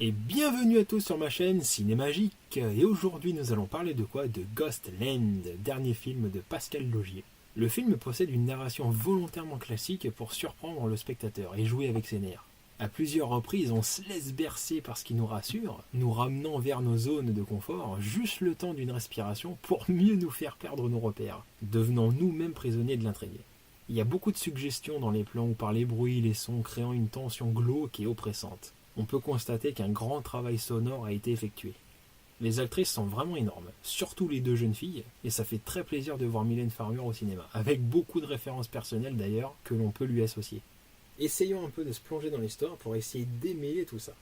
Et bienvenue à tous sur ma chaîne Cinémagique. Et aujourd'hui nous allons parler de quoi? De Ghostland, dernier film de Pascal Laugier. Le film possède une narration volontairement classique pour surprendre le spectateur et jouer avec ses nerfs. À plusieurs reprises, on se laisse bercer par ce qui nous rassure, nous ramenant vers nos zones de confort, juste le temps d'une respiration pour mieux nous faire perdre nos repères, devenant nous-mêmes prisonniers de l'intrigue. Il y a beaucoup de suggestions dans les plans ou par les bruits, les sons, créant une tension glauque et oppressante. On peut constater qu'un grand travail sonore a été effectué. Les actrices sont vraiment énormes, surtout les deux jeunes filles, et ça fait très plaisir de voir Mylène Farmer au cinéma, avec beaucoup de références personnelles d'ailleurs que l'on peut lui associer. Essayons un peu de se plonger dans l'histoire pour essayer de démêler tout ça.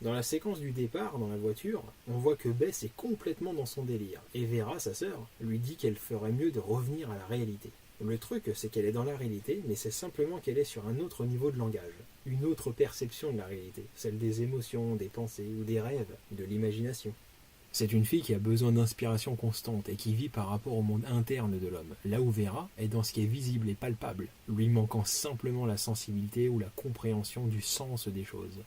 Dans la séquence du départ, dans la voiture, on voit que Bess est complètement dans son délire, et Vera, sa sœur, lui dit qu'elle ferait mieux de revenir à la réalité. Le truc, c'est qu'elle est dans la réalité, mais c'est simplement qu'elle est sur un autre niveau de langage, une autre perception de la réalité, celle des émotions, des pensées ou des rêves, de l'imagination. C'est une fille qui a besoin d'inspiration constante et qui vit par rapport au monde interne de l'homme, là où Vera est dans ce qui est visible et palpable, lui manquant simplement la sensibilité ou la compréhension du sens des choses.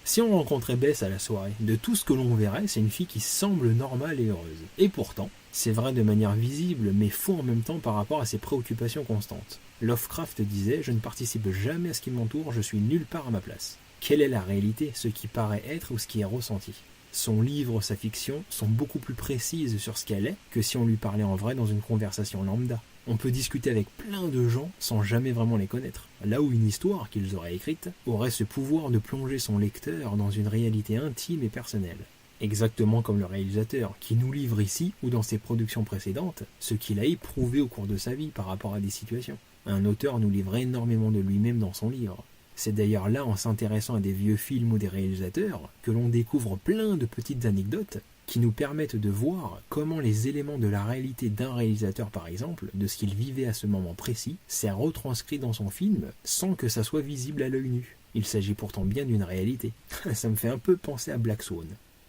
Si on rencontrait Bess à la soirée, de tout ce que l'on verrait, c'est une fille qui semble normale et heureuse. Et pourtant, c'est vrai de manière visible, mais faux en même temps par rapport à ses préoccupations constantes. Lovecraft disait « Je ne participe jamais à ce qui m'entoure, je suis nulle part à ma place ». Quelle est la réalité, ce qui paraît être ou ce qui est ressenti? Son livre, sa fiction, sont beaucoup plus précises sur ce qu'elle est que si on lui parlait en vrai dans une conversation lambda. On peut discuter avec plein de gens sans jamais vraiment les connaître, là où une histoire qu'ils auraient écrite aurait ce pouvoir de plonger son lecteur dans une réalité intime et personnelle. Exactement comme le réalisateur, qui nous livre ici ou dans ses productions précédentes ce qu'il a éprouvé au cours de sa vie par rapport à des situations. Un auteur nous livre énormément de lui-même dans son livre. C'est d'ailleurs là, en s'intéressant à des vieux films ou des réalisateurs, que l'on découvre plein de petites anecdotes qui nous permettent de voir comment les éléments de la réalité d'un réalisateur, par exemple, de ce qu'il vivait à ce moment précis, s'est retranscrit dans son film sans que ça soit visible à l'œil nu. Il s'agit pourtant bien d'une réalité. Ça me fait un peu penser à Black Swan.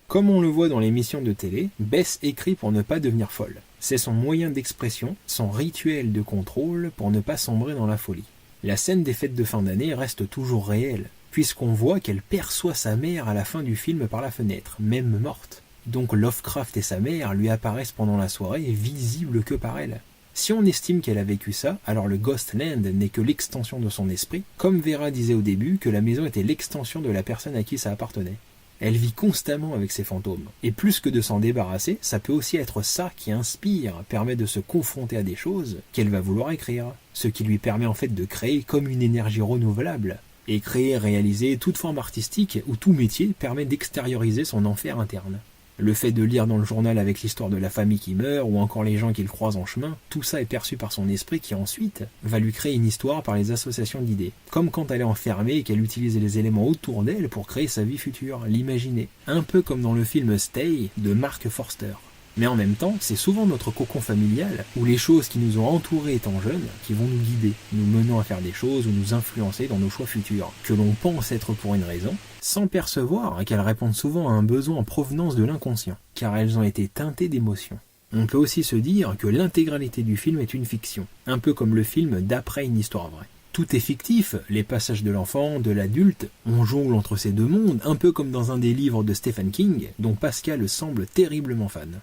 Comme on le voit dans l'émission de télé, Bess écrit pour ne pas devenir folle. C'est son moyen d'expression, son rituel de contrôle pour ne pas sombrer dans la folie. La scène des fêtes de fin d'année reste toujours réelle, puisqu'on voit qu'elle perçoit sa mère à la fin du film par la fenêtre, même morte. Donc Lovecraft et sa mère lui apparaissent pendant la soirée visibles que par elle. Si on estime qu'elle a vécu ça, alors le Ghostland n'est que l'extension de son esprit, comme Vera disait au début que la maison était l'extension de la personne à qui ça appartenait. Elle vit constamment avec ses fantômes, et plus que de s'en débarrasser, ça peut aussi être ça qui inspire, permet de se confronter à des choses qu'elle va vouloir écrire, ce qui lui permet en fait de créer comme une énergie renouvelable. Et créer, réaliser toute forme artistique ou tout métier permet d'extérioriser son enfer interne. Le fait de lire dans le journal avec l'histoire de la famille qui meurt ou encore les gens qu'il croise en chemin, tout ça est perçu par son esprit qui ensuite va lui créer une histoire par les associations d'idées. Comme quand elle est enfermée et qu'elle utilise les éléments autour d'elle pour créer sa vie future, l'imaginer. Un peu comme dans le film Stay de Mark Forster. Mais en même temps, c'est souvent notre cocon familial, ou les choses qui nous ont entourés étant jeunes, qui vont nous guider, nous menant à faire des choses ou nous influencer dans nos choix futurs, que l'on pense être pour une raison, sans percevoir qu'elles répondent souvent à un besoin en provenance de l'inconscient, car elles ont été teintées d'émotions. On peut aussi se dire que l'intégralité du film est une fiction, un peu comme le film d'après une histoire vraie. Tout est fictif, les passages de l'enfant, de l'adulte, on jongle entre ces deux mondes, un peu comme dans un des livres de Stephen King, dont Pascal semble terriblement fan.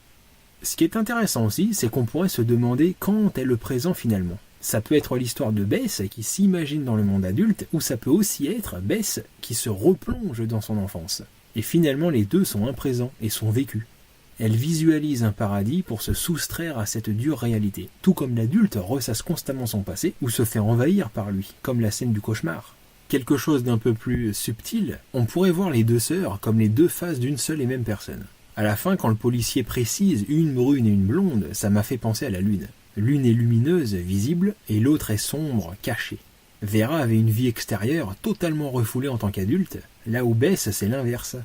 Ce qui est intéressant aussi, c'est qu'on pourrait se demander quand est le présent finalement. Ça peut être l'histoire de Bess qui s'imagine dans le monde adulte, ou ça peut aussi être Bess qui se replonge dans son enfance. Et finalement les deux sont imprésents et sont vécus. Elle visualise un paradis pour se soustraire à cette dure réalité, tout comme l'adulte ressasse constamment son passé ou se fait envahir par lui, comme la scène du cauchemar. Quelque chose d'un peu plus subtil, on pourrait voir les deux sœurs comme les deux faces d'une seule et même personne. À la fin, quand le policier précise une brune et une blonde, ça m'a fait penser à la lune. L'une est lumineuse, visible, et l'autre est sombre, cachée. Vera avait une vie extérieure totalement refoulée en tant qu'adulte, là où Bess, c'est l'inverse.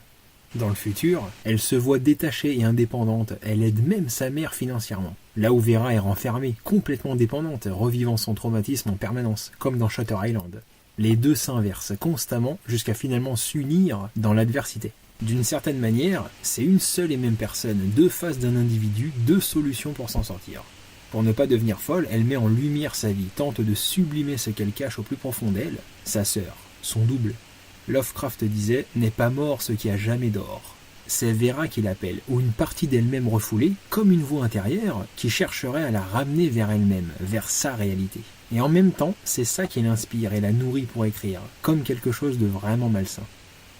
Dans le futur, elle se voit détachée et indépendante, elle aide même sa mère financièrement. Là où Vera est renfermée, complètement dépendante, revivant son traumatisme en permanence, comme dans Shutter Island. Les deux s'inversent constamment jusqu'à finalement s'unir dans l'adversité. D'une certaine manière, c'est une seule et même personne, deux faces d'un individu, deux solutions pour s'en sortir. Pour ne pas devenir folle, elle met en lumière sa vie, tente de sublimer ce qu'elle cache au plus profond d'elle, sa sœur, son double. Lovecraft disait « N'est pas mort ce qui a jamais d'or ». C'est Vera qui l'appelle, ou une partie d'elle-même refoulée, comme une voix intérieure qui chercherait à la ramener vers elle-même, vers sa réalité. Et en même temps, c'est ça qui l'inspire et la nourrit pour écrire, comme quelque chose de vraiment malsain.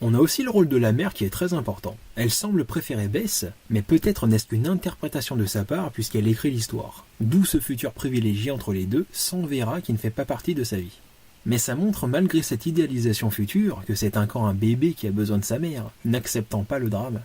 On a aussi le rôle de la mère qui est très important. Elle semble préférer Bess, mais peut-être n'est-ce qu'une interprétation de sa part puisqu'elle écrit l'histoire. D'où ce futur privilégié entre les deux, sans Vera qui ne fait pas partie de sa vie. Mais ça montre malgré cette idéalisation future que c'est encore un bébé qui a besoin de sa mère, n'acceptant pas le drame.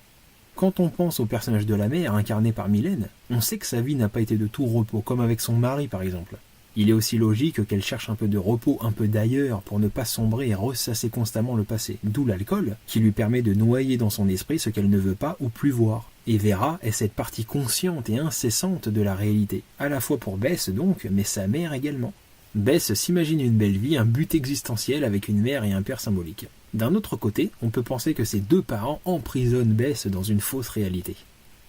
Quand on pense au personnage de la mère incarné par Mylène, on sait que sa vie n'a pas été de tout repos, comme avec son mari par exemple. Il est aussi logique qu'elle cherche un peu de repos, un peu d'ailleurs, pour ne pas sombrer et ressasser constamment le passé, d'où l'alcool, qui lui permet de noyer dans son esprit ce qu'elle ne veut pas ou plus voir. Et Vera est cette partie consciente et incessante de la réalité, à la fois pour Bess donc, mais sa mère également. Bess s'imagine une belle vie, un but existentiel avec une mère et un père symbolique. D'un autre côté, on peut penser que ses deux parents emprisonnent Bess dans une fausse réalité.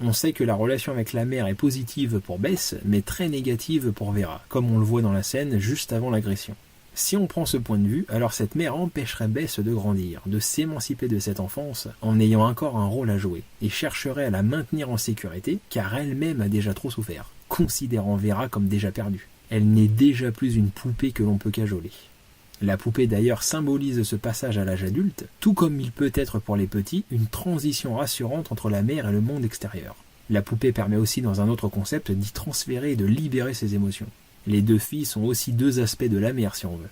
On sait que la relation avec la mère est positive pour Bess, mais très négative pour Vera, comme on le voit dans la scène juste avant l'agression. Si on prend ce point de vue, alors cette mère empêcherait Bess de grandir, de s'émanciper de cette enfance, en ayant encore un rôle à jouer, et chercherait à la maintenir en sécurité, car elle-même a déjà trop souffert, considérant Vera comme déjà perdue. Elle n'est déjà plus une poupée que l'on peut cajoler. La poupée d'ailleurs symbolise ce passage à l'âge adulte, tout comme il peut être pour les petits une transition rassurante entre la mère et le monde extérieur. La poupée permet aussi dans un autre concept d'y transférer et de libérer ses émotions. Les deux filles sont aussi deux aspects de la mère si on veut.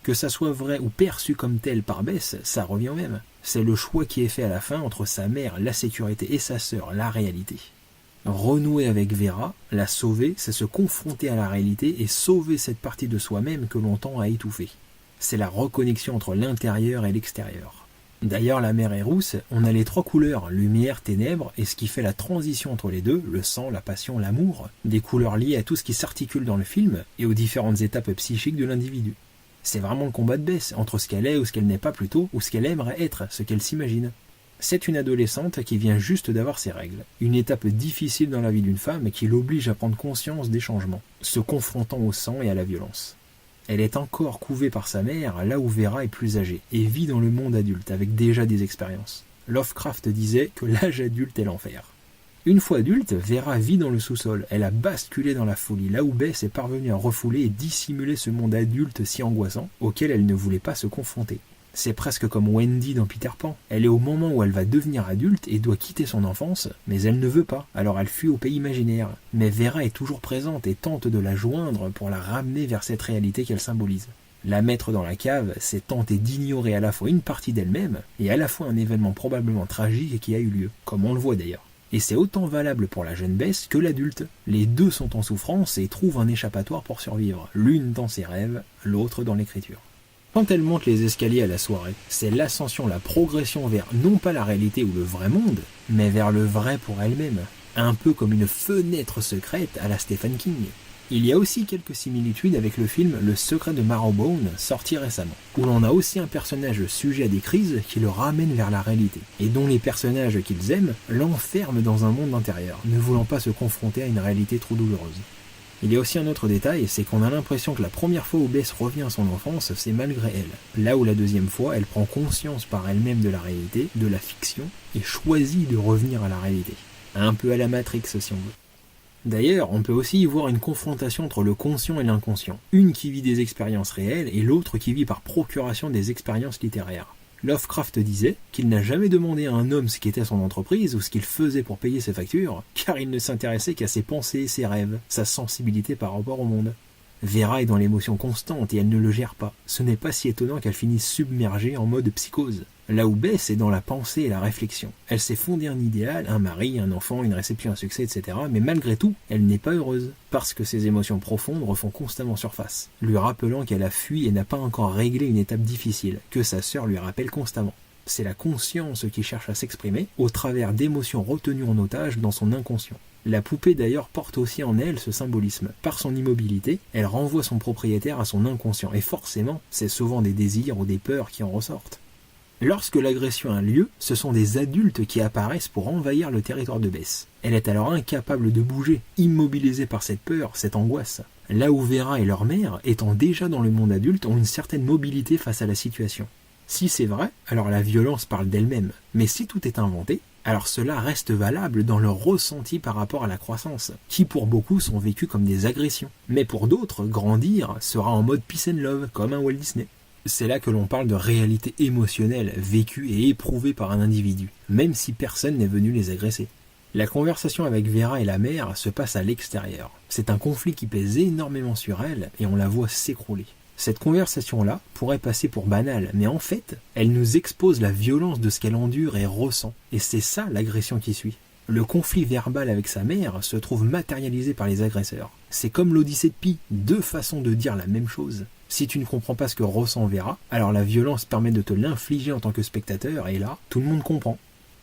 Que ça soit vrai ou perçu comme tel par Bess, ça revient au même. C'est le choix qui est fait à la fin entre sa mère, la sécurité, et sa sœur, la réalité. Renouer avec Vera, la sauver, c'est se confronter à la réalité et sauver cette partie de soi-même que l'on tend à étouffer. C'est la reconnexion entre l'intérieur et l'extérieur. D'ailleurs, la mer est rousse, on a les trois couleurs, lumière, ténèbres, et ce qui fait la transition entre les deux, le sang, la passion, l'amour, des couleurs liées à tout ce qui s'articule dans le film et aux différentes étapes psychiques de l'individu. C'est vraiment le combat de Bess, entre ce qu'elle est ou ce qu'elle n'est pas plutôt, ou ce qu'elle aimerait être, ce qu'elle s'imagine. C'est une adolescente qui vient juste d'avoir ses règles, une étape difficile dans la vie d'une femme qui l'oblige à prendre conscience des changements, se confrontant au sang et à la violence. Elle est encore couvée par sa mère, là où Vera est plus âgée, et vit dans le monde adulte, avec déjà des expériences. Lovecraft disait que l'âge adulte est l'enfer. Une fois adulte, Vera vit dans le sous-sol, elle a basculé dans la folie, là où Bess est parvenue à refouler et dissimuler ce monde adulte si angoissant, auquel elle ne voulait pas se confronter. C'est presque comme Wendy dans Peter Pan. Elle est au moment où elle va devenir adulte et doit quitter son enfance, mais elle ne veut pas, alors elle fuit au pays imaginaire. Mais Vera est toujours présente et tente de la joindre pour la ramener vers cette réalité qu'elle symbolise. La mettre dans la cave, c'est tenter d'ignorer à la fois une partie d'elle-même et à la fois un événement probablement tragique qui a eu lieu, comme on le voit d'ailleurs. Et c'est autant valable pour la jeune Bess que l'adulte. Les deux sont en souffrance et trouvent un échappatoire pour survivre, l'une dans ses rêves, l'autre dans l'écriture. Quand elle monte les escaliers à la soirée, c'est l'ascension, la progression vers non pas la réalité ou le vrai monde, mais vers le vrai pour elle-même, un peu comme une fenêtre secrète à la Stephen King. Il y a aussi quelques similitudes avec le film Le secret de Marrowbone, sorti récemment, où l'on a aussi un personnage sujet à des crises qui le ramène vers la réalité, et dont les personnages qu'ils aiment l'enferment dans un monde intérieur, ne voulant pas se confronter à une réalité trop douloureuse. Il y a aussi un autre détail, c'est qu'on a l'impression que la première fois où Bess revient à son enfance, c'est malgré elle. Là où la deuxième fois, elle prend conscience par elle-même de la réalité, de la fiction, et choisit de revenir à la réalité. Un peu à la Matrix si on veut. D'ailleurs, on peut aussi y voir une confrontation entre le conscient et l'inconscient. Une qui vit des expériences réelles et l'autre qui vit par procuration des expériences littéraires. Lovecraft disait qu'il n'a jamais demandé à un homme ce qu'était son entreprise ou ce qu'il faisait pour payer ses factures, car il ne s'intéressait qu'à ses pensées, ses rêves, sa sensibilité par rapport au monde. Vera est dans l'émotion constante et elle ne le gère pas. Ce n'est pas si étonnant qu'elle finisse submergée en mode psychose. Là où Bess est dans la pensée et la réflexion. Elle s'est fondée un idéal, un mari, un enfant, une réception, un succès, etc. Mais malgré tout, elle n'est pas heureuse. Parce que ses émotions profondes refont constamment surface, lui rappelant qu'elle a fui et n'a pas encore réglé une étape difficile, que sa sœur lui rappelle constamment. C'est la conscience qui cherche à s'exprimer au travers d'émotions retenues en otage dans son inconscient. La poupée d'ailleurs porte aussi en elle ce symbolisme. Par son immobilité, elle renvoie son propriétaire à son inconscient. Et forcément, c'est souvent des désirs ou des peurs qui en ressortent. Lorsque l'agression a lieu, ce sont des adultes qui apparaissent pour envahir le territoire de Bess. Elle est alors incapable de bouger, immobilisée par cette peur, cette angoisse. Là où Vera et leur mère, étant déjà dans le monde adulte, ont une certaine mobilité face à la situation. Si c'est vrai, alors la violence parle d'elle-même. Mais si tout est inventé, alors cela reste valable dans le ressenti par rapport à la croissance, qui pour beaucoup sont vécus comme des agressions. Mais pour d'autres, grandir sera en mode peace and love, comme un Walt Disney. C'est là que l'on parle de réalité émotionnelle, vécue et éprouvée par un individu, même si personne n'est venu les agresser. La conversation avec Vera et la mère se passe à l'extérieur. C'est un conflit qui pèse énormément sur elle et on la voit s'écrouler. Cette conversation-là pourrait passer pour banale, mais en fait, elle nous expose la violence de ce qu'elle endure et ressent. Et c'est ça l'agression qui suit. Le conflit verbal avec sa mère se trouve matérialisé par les agresseurs. C'est comme l'Odyssée de Pi, deux façons de dire la même chose. Si tu ne comprends pas ce que ressent Vera, alors la violence permet de te l'infliger en tant que spectateur, et là, tout le monde comprend.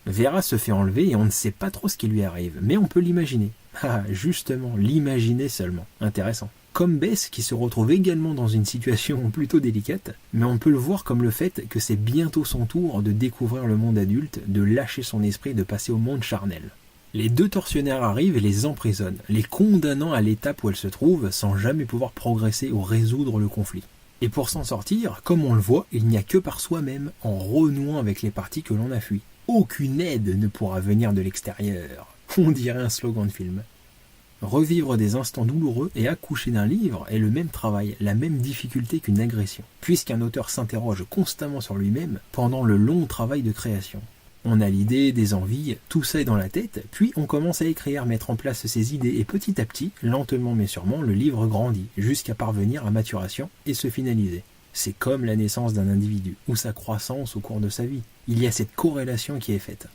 Vera se fait enlever et on ne sait pas trop ce qui lui arrive, mais on peut l'imaginer. Ah, justement, l'imaginer seulement. Intéressant. Comme Bess qui se retrouve également dans une situation plutôt délicate, mais on peut le voir comme le fait que c'est bientôt son tour de découvrir le monde adulte, de lâcher son esprit et de passer au monde charnel. Les deux tortionnaires arrivent et les emprisonnent, les condamnant à l'étape où elles se trouvent sans jamais pouvoir progresser ou résoudre le conflit. Et pour s'en sortir, comme on le voit, il n'y a que par soi-même, en renouant avec les parties que l'on a fui. Aucune aide ne pourra venir de l'extérieur. On dirait un slogan de film. Revivre des instants douloureux et accoucher d'un livre est le même travail, la même difficulté qu'une agression, puisqu'un auteur s'interroge constamment sur lui-même pendant le long travail de création. On a l'idée, des envies, tout ça est dans la tête, puis on commence à écrire, mettre en place ses idées, et petit à petit, lentement mais sûrement, le livre grandit, jusqu'à parvenir à maturation et se finaliser. C'est comme la naissance d'un individu, ou sa croissance au cours de sa vie. Il y a cette corrélation qui est faite.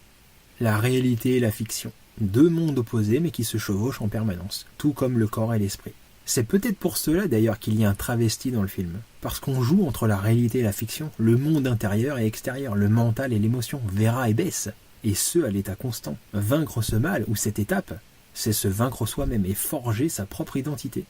La réalité et la fiction. Deux mondes opposés mais qui se chevauchent en permanence, tout comme le corps et l'esprit. C'est peut-être pour cela d'ailleurs qu'il y a un travesti dans le film, parce qu'on joue entre la réalité et la fiction, le monde intérieur et extérieur, le mental et l'émotion, Vera et Bess, et ce à l'état constant. Vaincre ce mal, ou cette étape, c'est se vaincre soi-même et forger sa propre identité.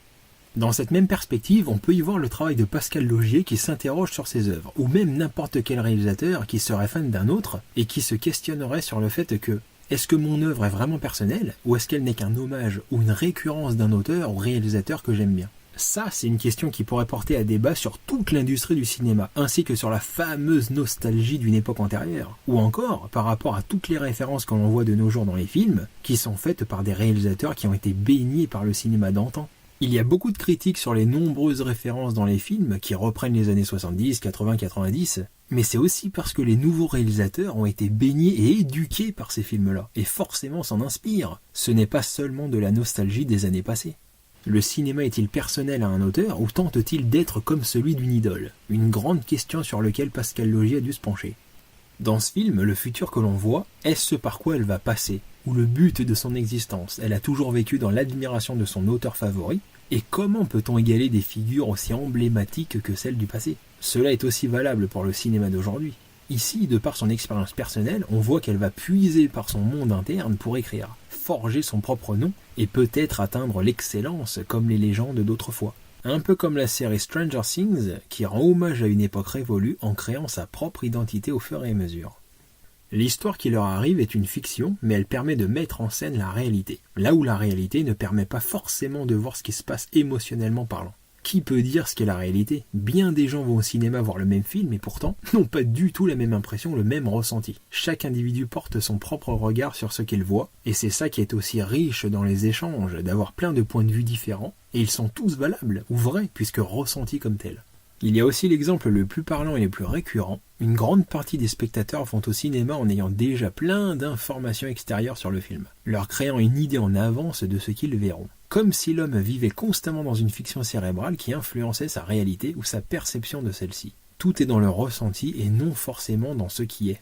Dans cette même perspective, on peut y voir le travail de Pascal Laugier qui s'interroge sur ses œuvres, ou même n'importe quel réalisateur qui serait fan d'un autre et qui se questionnerait sur le fait que est-ce que mon œuvre est vraiment personnelle, ou est-ce qu'elle n'est qu'un hommage ou une récurrence d'un auteur ou réalisateur que j'aime bien? Ça, c'est une question qui pourrait porter à débat sur toute l'industrie du cinéma, ainsi que sur la fameuse nostalgie d'une époque antérieure, ou encore par rapport à toutes les références que l'on voit de nos jours dans les films, qui sont faites par des réalisateurs qui ont été baignés par le cinéma d'antan. Il y a beaucoup de critiques sur les nombreuses références dans les films qui reprennent les années 70, 80, 90, mais c'est aussi parce que les nouveaux réalisateurs ont été baignés et éduqués par ces films-là, et forcément s'en inspirent. Ce n'est pas seulement de la nostalgie des années passées. Le cinéma est-il personnel à un auteur ou tente-t-il d'être comme celui d'une idole? Une grande question sur laquelle Pascal Laugier a dû se pencher. Dans ce film, le futur que l'on voit, est-ce ce par quoi elle va passer, ou le but de son existence? Elle a toujours vécu dans l'admiration de son auteur favori, et comment peut-on égaler des figures aussi emblématiques que celles du passé? Cela est aussi valable pour le cinéma d'aujourd'hui. Ici, de par son expérience personnelle, on voit qu'elle va puiser par son monde interne pour écrire, forger son propre nom, et peut-être atteindre l'excellence comme les légendes d'autrefois. Un peu comme la série Stranger Things, qui rend hommage à une époque révolue en créant sa propre identité au fur et à mesure. L'histoire qui leur arrive est une fiction, mais elle permet de mettre en scène la réalité, là où la réalité ne permet pas forcément de voir ce qui se passe émotionnellement parlant. Qui peut dire ce qu'est la réalité? Bien des gens vont au cinéma voir le même film et pourtant n'ont pas du tout la même impression, le même ressenti. Chaque individu porte son propre regard sur ce qu'il voit, et c'est ça qui est aussi riche dans les échanges, d'avoir plein de points de vue différents, et ils sont tous valables, ou vrais, puisque ressentis comme tels. Il y a aussi l'exemple le plus parlant et le plus récurrent. Une grande partie des spectateurs vont au cinéma en ayant déjà plein d'informations extérieures sur le film, leur créant une idée en avance de ce qu'ils verront. Comme si l'homme vivait constamment dans une fiction cérébrale qui influençait sa réalité ou sa perception de celle-ci. Tout est dans le ressenti et non forcément dans ce qui est.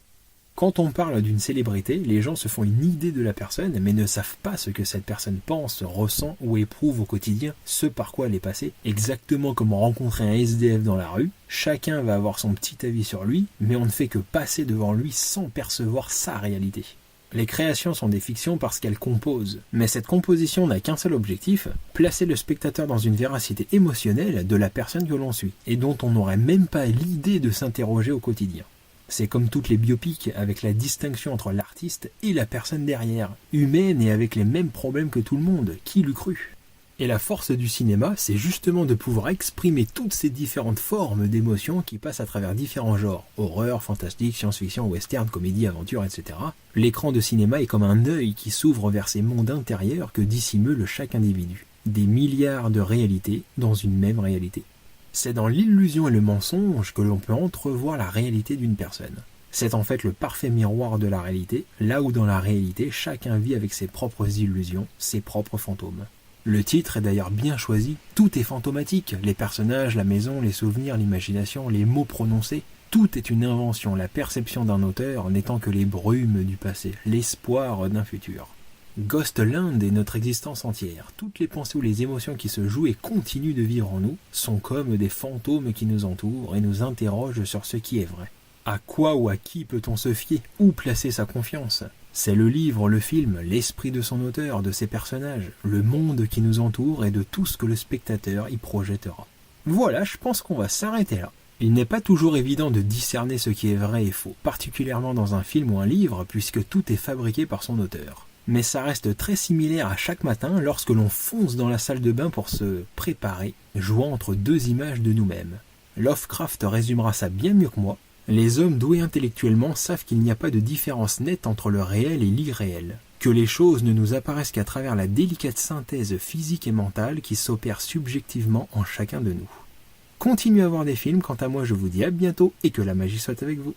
Quand on parle d'une célébrité, les gens se font une idée de la personne, mais ne savent pas ce que cette personne pense, ressent ou éprouve au quotidien, ce par quoi elle est passée. Exactement comme rencontrer un SDF dans la rue, chacun va avoir son petit avis sur lui, mais on ne fait que passer devant lui sans percevoir sa réalité. Les créations sont des fictions parce qu'elles composent, mais cette composition n'a qu'un seul objectif, placer le spectateur dans une véracité émotionnelle de la personne que l'on suit, et dont on n'aurait même pas l'idée de s'interroger au quotidien. C'est comme toutes les biopics avec la distinction entre l'artiste et la personne derrière, humaine et avec les mêmes problèmes que tout le monde, qui l'eût cru? Et la force du cinéma, c'est justement de pouvoir exprimer toutes ces différentes formes d'émotions qui passent à travers différents genres, horreur, fantastique, science-fiction, western, comédie, aventure, etc. L'écran de cinéma est comme un œil qui s'ouvre vers ces mondes intérieurs que dissimule chaque individu. Des milliards de réalités dans une même réalité. C'est dans l'illusion et le mensonge que l'on peut entrevoir la réalité d'une personne. C'est en fait le parfait miroir de la réalité, là où dans la réalité, chacun vit avec ses propres illusions, ses propres fantômes. Le titre est d'ailleurs bien choisi, tout est fantomatique, les personnages, la maison, les souvenirs, l'imagination, les mots prononcés, tout est une invention, la perception d'un auteur n'étant que les brumes du passé, l'espoir d'un futur. Ghostland est notre existence entière, toutes les pensées ou les émotions qui se jouent et continuent de vivre en nous sont comme des fantômes qui nous entourent et nous interrogent sur ce qui est vrai. À quoi ou à qui peut-on se fier? Où placer sa confiance? C'est le livre, le film, l'esprit de son auteur, de ses personnages, le monde qui nous entoure et de tout ce que le spectateur y projettera. Voilà, je pense qu'on va s'arrêter là. Il n'est pas toujours évident de discerner ce qui est vrai et faux, particulièrement dans un film ou un livre, puisque tout est fabriqué par son auteur. Mais ça reste très similaire à chaque matin lorsque l'on fonce dans la salle de bain pour se préparer, jouant entre deux images de nous-mêmes. Lovecraft résumera ça bien mieux que moi. Les hommes doués intellectuellement savent qu'il n'y a pas de différence nette entre le réel et l'irréel, que les choses ne nous apparaissent qu'à travers la délicate synthèse physique et mentale qui s'opère subjectivement en chacun de nous. Continuez à voir des films, quant à moi je vous dis à bientôt et que la magie soit avec vous.